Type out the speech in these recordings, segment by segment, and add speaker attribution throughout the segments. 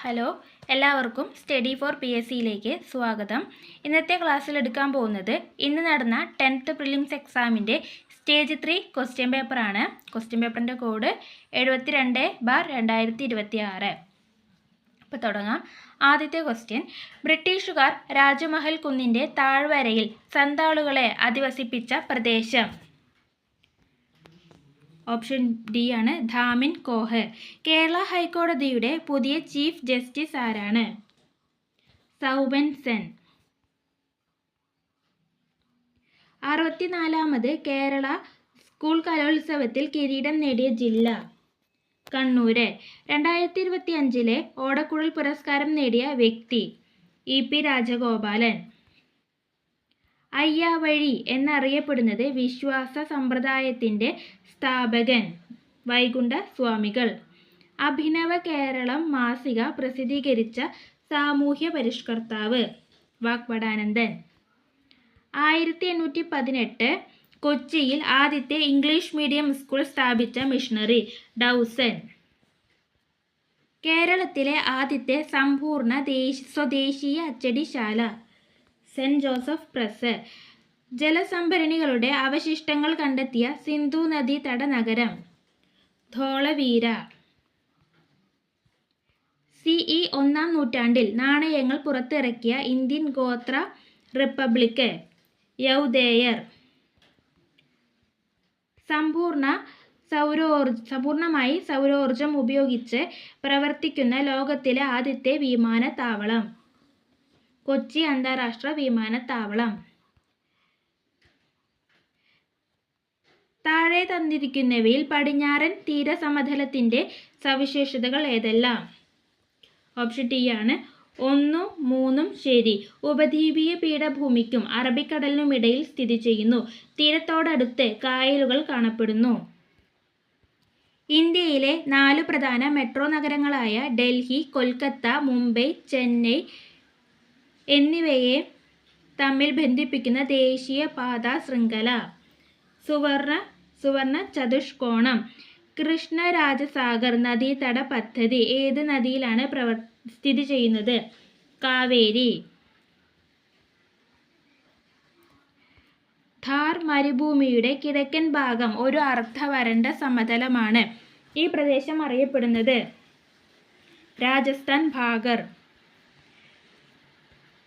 Speaker 1: Hello, എല്ലാവർക്കും study four PSCയിലേക്ക് സ്വാഗതം. ഇന്നത്തെ ക്ലാസ്സിൽ എടുക്കാൻ പോകുന്നത് ഇന്ന് നടന്ന 10th പ്രിലിംസ് എക്സാമിൻ്റെ സ്റ്റേജ് 3 ക്വസ്റ്റ്യൻ പേപ്പറാണ്. ക്വസ്റ്റ്യൻ പേപ്പറിൻ്റെ കോഡ് 72/2026. അപ്പോൾ തുടങ്ങാം. ആദ്യത്തെ ക്വസ്റ്റ്യൻ: ബ്രിട്ടീഷുകാർ രാജമഹൽ കുന്നിൻ്റെ താഴ്വരയിൽ സന്താളുകളെ അധിവസിപ്പിച്ച പ്രദേശം. ഓപ്ഷൻ ഡി ആണ് ധാമിൻ കോഹ്. കേരള ഹൈക്കോടതിയുടെ പുതിയ ചീഫ് ജസ്റ്റിസ് ആരാണ്? സൗബൻ സെൻ. 64ാമത് കേരള സ്കൂൾ കലോത്സവത്തിൽ കിരീടം നേടിയ ജില്ല? കണ്ണൂര്. 2025 ഓടക്കുഴൽ പുരസ്കാരം നേടിയ വ്യക്തി? EP രാജഗോപാലൻ. അയ്യാവഴി എന്നറിയപ്പെടുന്നത് വിശ്വാസ സമ്പ്രദായത്തിൻ്റെ സ്ഥാപകൻ? വൈകുണ്ഠ സ്വാമികൾ. അഭിനവ കേരളം മാസിക പ്രസിദ്ധീകരിച്ച സാമൂഹ്യ പരിഷ്കർത്താവ്? വാഗ്ഭടാനന്ദൻ. 1818 കൊച്ചിയിൽ ആദ്യത്തെ ഇംഗ്ലീഷ് മീഡിയം സ്കൂൾ സ്ഥാപിച്ച മിഷണറി? ഡൗസൺ. കേരളത്തിലെ ആദ്യത്തെ സമ്പൂർണ്ണ സ്വദേശീയ അച്ചടിശാല? Saint Joseph press. ജലസംഭരണികളുടെ അവശിഷ്ടങ്ങൾ കണ്ടെത്തിയ സിന്ധു നദീതട നഗരം? ധോളവീര. CE 1-ാം നൂറ്റാണ്ടിൽ നാണയങ്ങൾ പുറത്തിറക്കിയ ഇന്ത്യൻ ഗോത്ര റിപ്പബ്ലിക്ക്? യൗദേയർ. സമ്പൂർണ്ണമായി സൗരോർജം ഉപയോഗിച്ച് പ്രവർത്തിക്കുന്ന ലോകത്തിലെ ആദ്യത്തെ വിമാനത്താവളം? കൊച്ചി അന്താരാഷ്ട്ര വിമാനത്താവളം. താഴെ തന്നിരിക്കുന്നവയിൽ പടിഞ്ഞാറൻ തീരസമതലത്തിൻ്റെ സവിശേഷതകൾ ഏതെല്ലാം? ഓപ്ഷൻ ഡി ആണ് 1, 3 ശരി. ഉപദ്വീപീയ പീഠഭൂമിക്കും അറബിക്കടലിനുമിടയിൽ സ്ഥിതി ചെയ്യുന്നു. തീരത്തോടടുത്ത് കായലുകൾ കാണപ്പെടുന്നു. ഇന്ത്യയിലെ 4 പ്രധാന മെട്രോ നഗരങ്ങളായ ഡൽഹി, കൊൽക്കത്ത, മുംബൈ, ചെന്നൈ എന്നിവയെ തമ്മിൽ ബന്ധിപ്പിക്കുന്ന ദേശീയ പാതാ ശൃംഖല? സുവർണ ചതുഷ്കോണം. കൃഷ്ണരാജസാഗർ നദീതട പദ്ധതി ഏത് നദിയിലാണ് സ്ഥിതി ചെയ്യുന്നത്? കാവേരി. ഥാർ മരുഭൂമിയുടെ കിഴക്കൻ ഭാഗം ഒരു അർദ്ധവരണ്ട സമതലമാണ്. ഈ പ്രദേശം അറിയപ്പെടുന്നത്? രാജസ്ഥാൻ ഭാഗർ.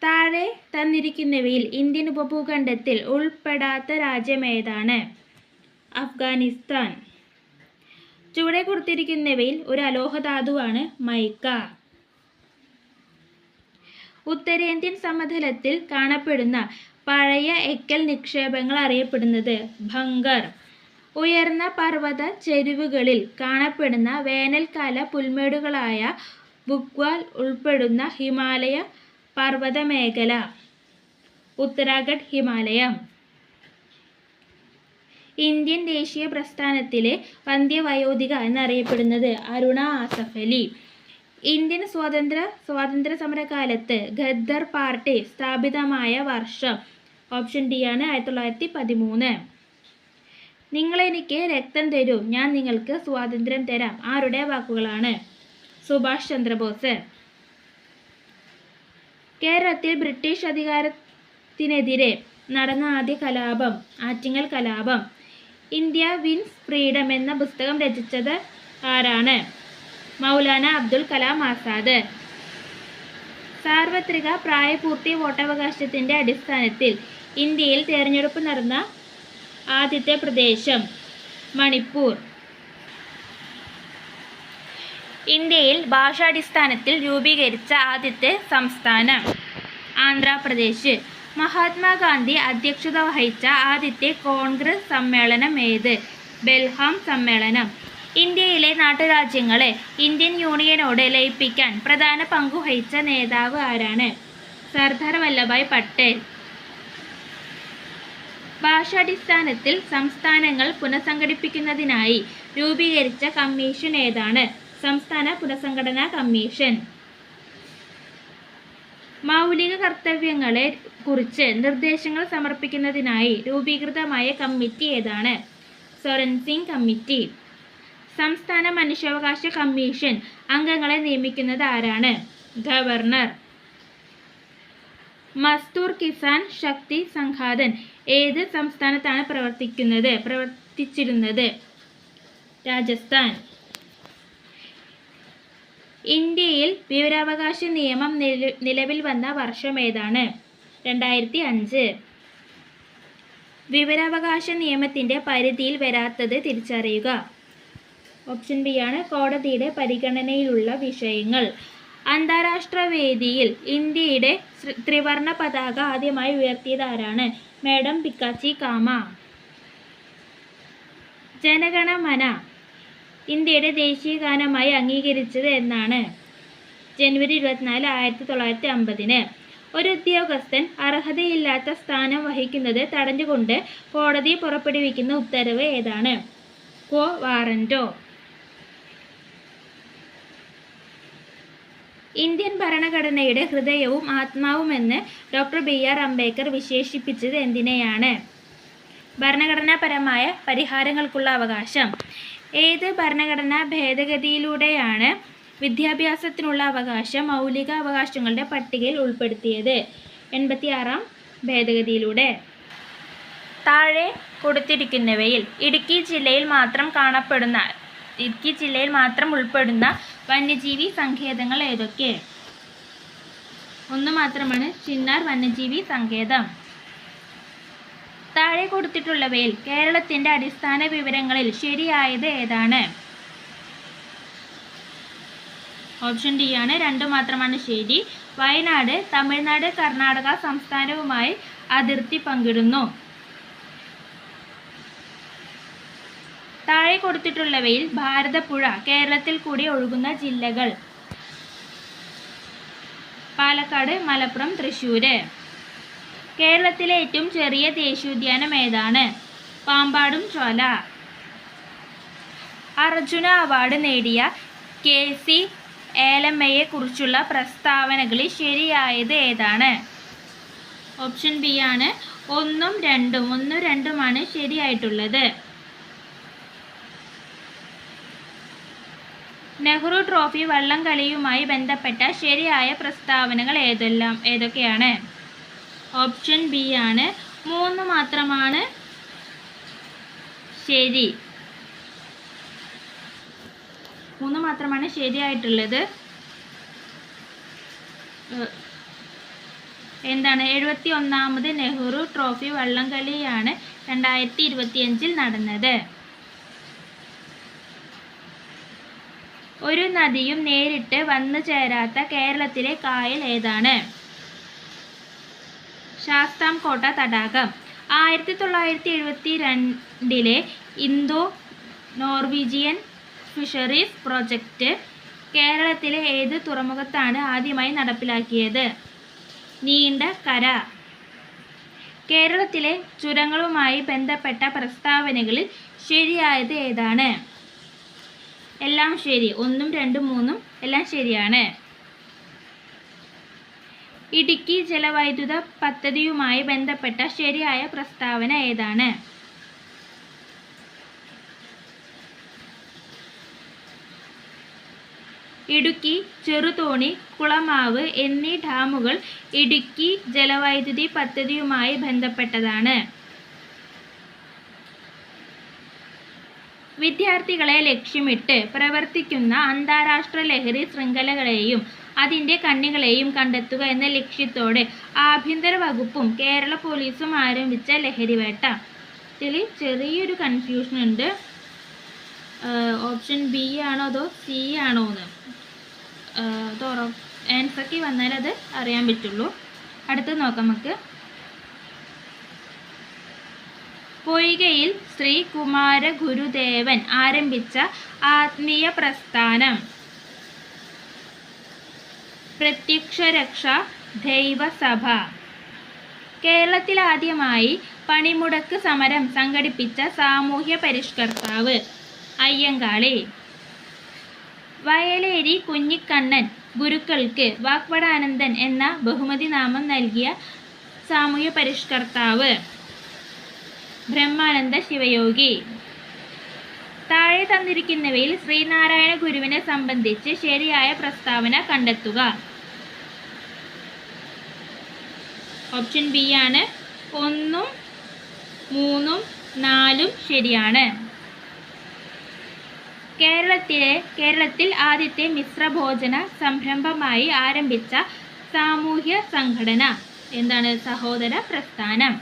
Speaker 1: താഴെ തന്നിരിക്കുന്നവയിൽ ഇന്ത്യൻ ഉപഭൂഖണ്ഡത്തിൽ ഉൾപ്പെടാത്ത രാജ്യമേതാണ്? അഫ്ഗാനിസ്ഥാൻ. ചുവടെ കൊടുത്തിരിക്കുന്നവയിൽ ഒരു അലോഹധാതുവാണ് മൈക്ക. ഉത്തരേന്ത്യൻ സമതലത്തിൽ കാണപ്പെടുന്ന പഴയ എക്കൽ നിക്ഷേപങ്ങൾ അറിയപ്പെടുന്നത്? ഭംഗർ. ഉയർന്ന പർവ്വത ചെരിവുകളിൽ കാണപ്പെടുന്ന വേനൽക്കാല പുൽമേടുകളായ ബുഗ്വാൽ ഉൾപ്പെടുന്ന ഹിമാലയ പർവ്വതമേഖല? ഉത്തരാഖണ്ഡ് ഹിമാലയം. ഇന്ത്യൻ ദേശീയ പ്രസ്ഥാനത്തിലെ വന്ധ്യവയോധിക എന്നറിയപ്പെടുന്നത്? അരുണ ആസഫ് അലി. ഇന്ത്യൻ സ്വാതന്ത്ര്യ സമരകാലത്ത് ഖദ്ദർ പാർട്ടി സ്ഥാപിതമായ വർഷം? ഓപ്ഷൻ ഡി ആണ് 1913. നിങ്ങളെനിക്ക് രക്തം തരൂ, ഞാൻ നിങ്ങൾക്ക് സ്വാതന്ത്ര്യം തരാം ആരുടെ വാക്കുകളാണ്? സുഭാഷ് ചന്ദ്രബോസ്. കേരളത്തിൽ ബ്രിട്ടീഷ് അധികാരത്തിനെതിരെ നടന്ന ആദ്യ കലാപം? ആറ്റിങ്ങൽ കലാപം. ഇന്ത്യ വിൻസ് ഫ്രീഡം എന്ന പുസ്തകം രചിച്ചത് ആരാണ്? മൗലാന അബ്ദുൽ കലാം ആസാദ്. സാർവത്രിക പ്രായപൂർത്തി വോട്ടവകാശത്തിൻ്റെ അടിസ്ഥാനത്തിൽ ഇന്ത്യയിൽ തിരഞ്ഞെടുപ്പ് നടന്ന ആദ്യത്തെ പ്രദേശം? മണിപ്പൂർ. ഇന്ത്യയിൽ ഭാഷാടിസ്ഥാനത്തിൽ രൂപീകരിച്ച ആദ്യത്തെ സംസ്ഥാനം? ആന്ധ്രാപ്രദേശ്. മഹാത്മാഗാന്ധി അധ്യക്ഷത വഹിച്ച ആദ്യത്തെ കോൺഗ്രസ് സമ്മേളനം ഏത്? ബെൽഹാം സമ്മേളനം. ഇന്ത്യയിലെ നാട്ടുരാജ്യങ്ങളെ ഇന്ത്യൻ യൂണിയനോട് ലയിപ്പിക്കാൻ പ്രധാന പങ്കുവഹിച്ച നേതാവ് ആരാണ്? സർദാർ വല്ലഭായ് പട്ടേൽ. ഭാഷാടിസ്ഥാനത്തിൽ സംസ്ഥാനങ്ങൾ പുനഃസംഘടിപ്പിക്കുന്നതിനായി രൂപീകരിച്ച കമ്മീഷൻ ഏതാണ്? സംസ്ഥാന പുനഃസംഘടനാ കമ്മീഷൻ. മൗലിക കർത്തവ്യങ്ങളെ കുറിച്ച് നിർദ്ദേശങ്ങൾ സമർപ്പിക്കുന്നതിനായി രൂപീകൃതമായ കമ്മിറ്റി ഏതാണ്? സൊറൻസിംഗ് കമ്മിറ്റി. സംസ്ഥാന മനുഷ്യാവകാശ കമ്മീഷൻ അംഗങ്ങളെ നിയമിക്കുന്നത് ആരാണ്? ഗവർണർ. മസ്ദൂർ കിസാൻ ശക്തി സംഘാതൻ ഏത് സംസ്ഥാനത്താണ് പ്രവർത്തിച്ചിരുന്നത്? രാജസ്ഥാൻ. ഇന്ത്യയിൽ വിവരാവകാശ നിയമം നിലവിൽ വന്ന വർഷം ഏതാണ്? 2005. വിവരാവകാശ നിയമത്തിൻ്റെ പരിധിയിൽ വരാത്തത് തിരിച്ചറിയുക. ഓപ്ഷൻ ബി ആണ് കോടതിയുടെ പരിഗണനയിലുള്ള വിഷയങ്ങൾ. അന്താരാഷ്ട്ര വേദിയിൽ ഇന്ത്യയുടെ ത്രിവർണ പതാക ആദ്യമായി ഉയർത്തിയത് ആരാണ്? മാഡം പിക്കാച്ചി കാമ. ജനഗണമന ഇന്ത്യയുടെ ദേശീയ ഗാനമായി അംഗീകരിച്ചത് എന്നാണ്? ജനുവരി 24, 1950. ഒരു ഉദ്യോഗസ്ഥൻ അർഹതയില്ലാത്ത സ്ഥാനം വഹിക്കുന്നത് തടഞ്ഞുകൊണ്ട് കോടതി പുറപ്പെടുവിക്കുന്ന ഉത്തരവ് ഏതാണ്? ക്വോ വാറന്റോ. ഇന്ത്യൻ ഭരണഘടനയുടെ ഹൃദയവും ആത്മാവുമെന്ന് ഡോക്ടർ BR അംബേദ്കർ വിശേഷിപ്പിച്ചത് എന്തിനെയാണ്? ഭരണഘടനാപരമായ പരിഹാരങ്ങൾക്കുള്ള അവകാശം. ഏത് ഭരണഘടനാ ഭേദഗതിയിലൂടെയാണ് വിദ്യാഭ്യാസത്തിനുള്ള അവകാശം മൗലിക അവകാശങ്ങളുടെ പട്ടികയിൽ ഉൾപ്പെടുത്തിയത്? 86-ാം ഭേദഗതിയിലൂടെ. താഴെ കൊടുത്തിരിക്കുന്നവയിൽ ഇടുക്കി ജില്ലയിൽ മാത്രം ഉൾപ്പെടുന്ന വന്യജീവി സങ്കേതങ്ങൾ ഏതൊക്കെ? ഒന്ന് മാത്രമാണ് ചിന്നാർ വന്യജീവി സങ്കേതം. താഴെ കൊടുത്തിട്ടുള്ളവയിൽ കേരളത്തിൻ്റെ അടിസ്ഥാന വിവരങ്ങളിൽ ശരിയായത് ഏതാണ്? ഓപ്ഷൻ ഡി ആണ്, 2 മാത്രമാണ് ശരി. വയനാട് തമിഴ്നാട് കർണാടക സംസ്ഥാനവുമായി അതിർത്തി പങ്കിടുന്നു. താഴെ കൊടുത്തിട്ടുള്ളവയിൽ ഭാരതപ്പുഴ കേരളത്തിൽ കൂടി ഒഴുകുന്ന ജില്ലകൾ? പാലക്കാട്, മലപ്പുറം, തൃശ്ശൂർ. കേരളത്തിലെ ഏറ്റവും ചെറിയ ദേശീയോദ്യാനം ഏതാണ്? പാമ്പാടും ചോല. അർജുന അവാർഡ് നേടിയ KC ഏലമ്മയെ കുറിച്ചുള്ള പ്രസ്താവനകളിൽ ശരിയായത് ഏതാണ്? ഓപ്ഷൻ ബി ആണ്, 1ഉം 2ഉം ശരിയായിട്ടുള്ളത്. നെഹ്റു ട്രോഫി വള്ളംകളിയുമായി ബന്ധപ്പെട്ട ശരിയായ പ്രസ്താവനകൾ ഏതൊക്കെയാണ്? ഓപ്ഷൻ ബി ആണ്, 3 മാത്രമാണ് ശരി. 3 മാത്രമാണ് ശരിയായിട്ടുള്ളത്. എന്താണ്? 71ാമത് നെഹ്റു ട്രോഫി വള്ളംകളിയാണ് 2025 നടന്നത്. ഒരു നദിയും നേരിട്ട് വന്നു ചേരാത്ത കേരളത്തിലെ കായൽ ഏതാണ്? ശാസ്താംകോട്ട തടാകം. 1972 ഇന്തോ നോർവീജിയൻ ഫിഷറീസ് പ്രോജക്റ്റ് കേരളത്തിലെ ഏത് തുറമുഖത്താണ് ആദ്യമായി നടപ്പിലാക്കിയത്? നീണ്ടകര. കേരളത്തിലെ ചുരങ്ങളുമായി ബന്ധപ്പെട്ട പ്രസ്താവനകളിൽ ശരിയായത് ഏതാണ്? എല്ലാം ശരി. 1ഉം 2ഉം 3ഉം എല്ലാം ശരിയാണ്. ഇടുക്കി ജലവൈദ്യുത പദ്ധതിയുമായി ബന്ധപ്പെട്ട ശരിയായ പ്രസ്താവന ഏതാണ്? ഇടുക്കി, ചെറുതോണി, കുളമാവ് എന്നീ ഡാമുകൾ ഇടുക്കി ജലവൈദ്യുതി പദ്ധതിയുമായി ബന്ധപ്പെട്ടതാണ്. വിദ്യാർത്ഥികളെ ലക്ഷ്യമിട്ട് പ്രവർത്തിക്കുന്ന അന്താരാഷ്ട്ര ലഹരി ശൃംഖലകളെയും അതിൻ്റെ കണ്ണികളെയും കണ്ടെത്തുക എന്ന ലക്ഷ്യത്തോടെ ആഭ്യന്തര വകുപ്പും കേരള പോലീസും ആരംഭിച്ച ലഹരിവേട്ട. ഇതിൽ ചെറിയൊരു കൺഫ്യൂഷൻ ഉണ്ട്. ഓപ്ഷൻ ബി ആണോ അതോ സി ആണോ എന്ന് ആൻസർക്ക് വന്നാൽ അത് അറിയാൻ പറ്റുള്ളൂ. അടുത്ത് നോക്കാം നമുക്ക്. പൊയ്കയിൽ ശ്രീ കുമാര ഗുരുദേവൻ ആരംഭിച്ച ആത്മീയ പ്രസ്ഥാനം? പ്രത്യക്ഷരക്ഷ ദൈവസഭ. കേരളത്തിൽ ആദ്യമായി പണിമുടക്ക് സമരം സംഘടിപ്പിച്ച സാമൂഹ്യ പരിഷ്കർത്താവ്? അയ്യങ്കാളി. വയലേരി കുഞ്ഞിക്കണ്ണൻ ഗുരുക്കൾക്ക് വാഗ്ഭടാനന്ദൻ എന്ന ബഹുമതി നാമം നൽകിയ സാമൂഹ്യ പരിഷ്കർത്താവ്? ബ്രഹ്മാനന്ദ ശിവയോഗി. താഴെ താഴെ തന്നിരിക്കുന്നവയിൽ ശ്രീനാരായണ ഗുരുവിനെ സംബന്ധിച്ച് ശരിയായ പ്രസ്താവന കണ്ടെത്തുക. ഓപ്ഷൻ ബി ആണ് 1, 3, 4 ശരിയാണ്. കേരളത്തിൽ ആദ്യത്തെ മിശ്രഭോജന സംരംഭമായി ആരംഭിച്ച സാമൂഹ്യ സംഘടന എന്താണ്? സഹോദര പ്രസ്ഥാനം.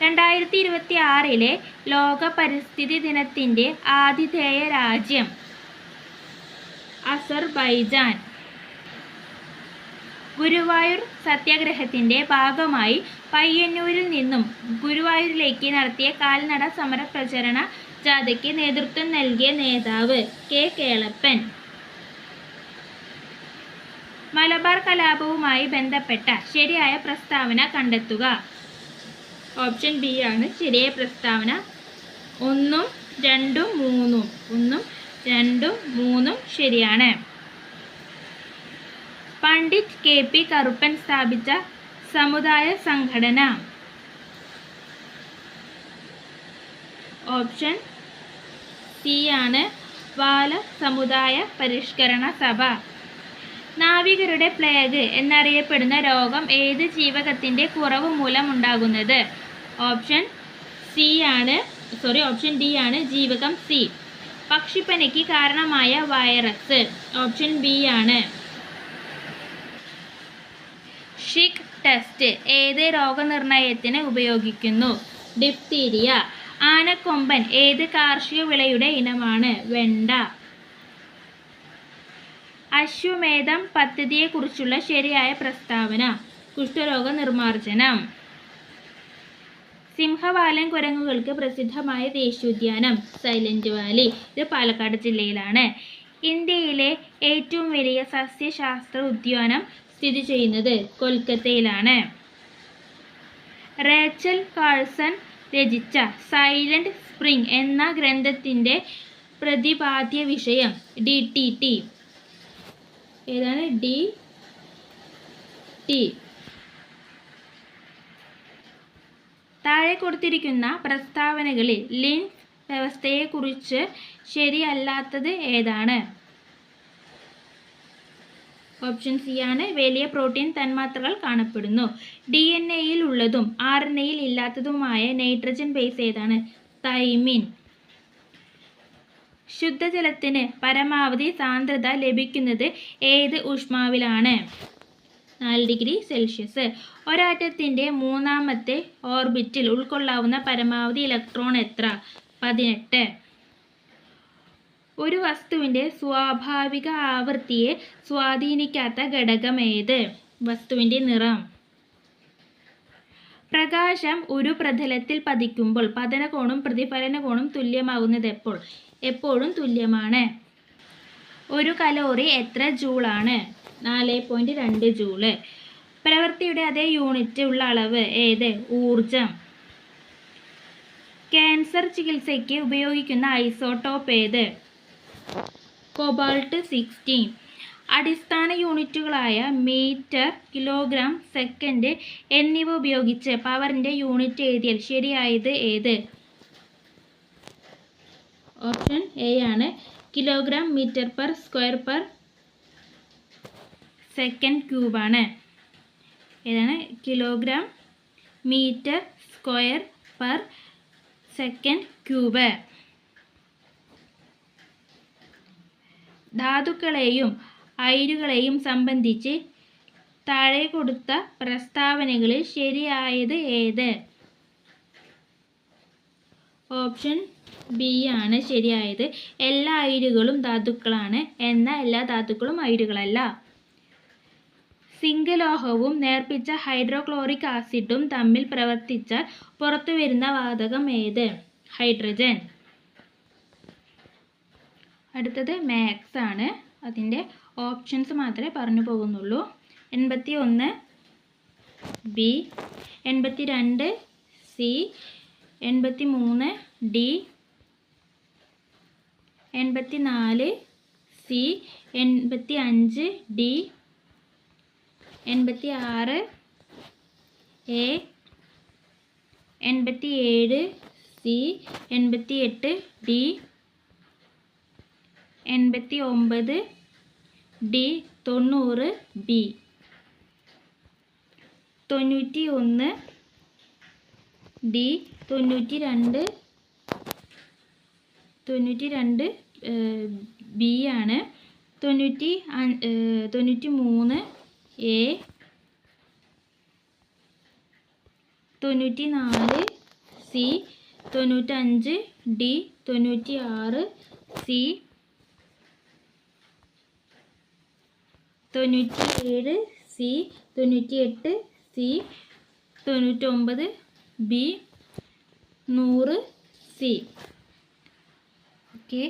Speaker 1: 2026 ലോക പരിസ്ഥിതി ദിനത്തിൻ്റെ ആതിഥേയ രാജ്യം അസർബൈജാൻ. ഗുരുവായൂർ സത്യാഗ്രഹത്തിൻ്റെ ഭാഗമായി പയ്യന്നൂരിൽ നിന്നും ഗുരുവായൂരിലേക്ക് നടത്തിയ കാൽനട സമര പ്രചരണ ജാഥയ്ക്ക് നേതൃത്വം നൽകിയ നേതാവ് കെ കേളപ്പൻ. മലബാർ കലാപവുമായി ബന്ധപ്പെട്ട ശരിയായ പ്രസ്താവന കണ്ടെത്തുക. ഓപ്ഷൻ ബി ആണ് ശരിയായ പ്രസ്താവന. 1, 2, 3. 1, 2, 3 ശരിയാണ്. പണ്ഡിറ്റ് KP കറുപ്പൻ സ്ഥാപിച്ച സമുദായ സംഘടന. ഓപ്ഷൻ സി ആണ് ബാല സമുദായ പരിഷ്കരണ സഭ. നാവികരുടെ പ്ലേഗ് എന്നറിയപ്പെടുന്ന രോഗം ഏത് ജീവകത്തിൻ്റെ കുറവ് മൂലം ഉണ്ടാകുന്നത്? ഓപ്ഷൻ ഡി ആണ് ജീവകം സി. പക്ഷിപ്പനിക്ക് കാരണമായ വൈറസ്. ഓപ്ഷൻ ബി ആണ്. ഷിക് ടെസ്റ്റ് ഏത് രോഗനിർണയത്തിന് ഉപയോഗിക്കുന്നു? ഡിഫ്തീരിയ. ആനക്കൊമ്പൻ ഏത് കാർഷിക വിളയുടെ ഇനമാണ്? വെണ്ട. അശ്വമേധം പദ്ധതിയെക്കുറിച്ചുള്ള ശരിയായ പ്രസ്താവന. കുഷ്ഠരോഗ നിർമ്മാർജ്ജനം. സിംഹവാലൻ കുരങ്ങുകൾക്ക് പ്രസിദ്ധമായ ദേശീയോദ്യാനം സൈലന്റ് വാലി. ഇത് പാലക്കാട് ജില്ലയിലാണ്. ഇന്ത്യയിലെ ഏറ്റവും വലിയ സസ്യശാസ്ത്ര ഉദ്യാനം സ്ഥിതി ചെയ്യുന്നത് കൊൽക്കത്തയിലാണ്. റേച്ചൽ കാൾസൺ രചിച്ച സൈലന്റ് സ്പ്രിംഗ് എന്ന ഗ്രന്ഥത്തിൻ്റെ പ്രതിപാദ്യ വിഷയം DTT. ഏതാണ്? DT. താഴെ കൊടുത്തിരിക്കുന്ന പ്രസ്താവനകളിൽ ലിൻഫ് വ്യവസ്ഥയെക്കുറിച്ച് ശരിയല്ലാത്തത് ഏതാണ്? ഓപ്ഷൻ സി ആണ് വലിയ പ്രോട്ടീൻ തന്മാത്രകൾ കാണപ്പെടുന്നു. DNA-യിൽ ഉള്ളതും RNA-യിൽ ഇല്ലാത്തതുമായ നൈട്രജൻ ബേസ് ഏതാണ്? തൈമിൻ. ശുദ്ധജലത്തിന് പരമാവധി സാന്ദ്രത ലഭിക്കുന്നത് ഏത് ഊഷ്മാവിലാണ്? 4 ഡിഗ്രി സെൽഷ്യസ്. ഒരാറ്റത്തിൻ്റെ മൂന്നാമത്തെ ഓർബിറ്റിൽ ഉൾക്കൊള്ളാവുന്ന പരമാവധി ഇലക്ട്രോൺ എത്ര? 18. ഒരു വസ്തുവിൻ്റെ സ്വാഭാവിക ആവൃത്തിയെ സ്വാധീനിക്കാത്ത ഘടകം ഏത്? വസ്തുവിൻ്റെ നിറം. പ്രകാശം ഒരു പ്രതലത്തിൽ പതിക്കുമ്പോൾ പതനകോണും പ്രതിഫലനകോണും തുല്യമാകുന്നത് എപ്പോൾ? എപ്പോഴും തുല്യമാണ്. ഒരു കലോറി എത്ര ജൂളാണ്? 4.2 ജൂള്. പ്രവൃത്തിയുടെ അതേ യൂണിറ്റ് ഉള്ള അളവ് ഏത്? ഊർജം. ക്യാൻസർ ചികിത്സയ്ക്ക് ഉപയോഗിക്കുന്ന ഐസോട്ടോപ്പ് ഏത്? കോബാൾട്ട് 16. അടിസ്ഥാന യൂണിറ്റുകളായ മീറ്റർ, കിലോഗ്രാം, സെക്കൻഡ് എന്നിവ ഉപയോഗിച്ച് പവറിൻ്റെ യൂണിറ്റ് എഴുതിയാൽ ശരിയായത് ഏത്? ഓപ്ഷൻ എ ആണ് kilogram metre per square per second ക്യൂബാണ്. ഏതാണ്? Kilogram metre square per second cube. ധാതുക്കളെയും അയിരുകളെയും സംബന്ധിച്ച് താഴെ കൊടുത്ത പ്രസ്താവനകളിൽ ശരിയായത് ഏത്? ഓപ്ഷൻ ബി ആണ് ശരിയായത്. എല്ലാ അയിരുകളും ധാതുക്കളാണ്, എന്നാൽ എല്ലാ ധാതുക്കളും അയിരുകളല്ല. സിങ്കലോഹവും നേർപ്പിച്ച ഹൈഡ്രോക്ലോറിക് ആസിഡും തമ്മിൽ പ്രവർത്തിച്ചാൽ പുറത്തുവരുന്ന വാതകം ഏത്? ഹൈഡ്രജൻ. അടുത്തത് മാത്സ് ആണ്. അതിൻ്റെ ഓപ്ഷൻസ് മാത്രമേ പറഞ്ഞു പോകുന്നുള്ളൂ. 81 B, 82 C, 83 D, 84 C, 85 D, 86 A, 87 C, 88 D, 89 D 90 B 91 D 92 B ആണ്. 93 A 94 C 95 D 96 C 97 C 98 C 99 B 100 C. Okay.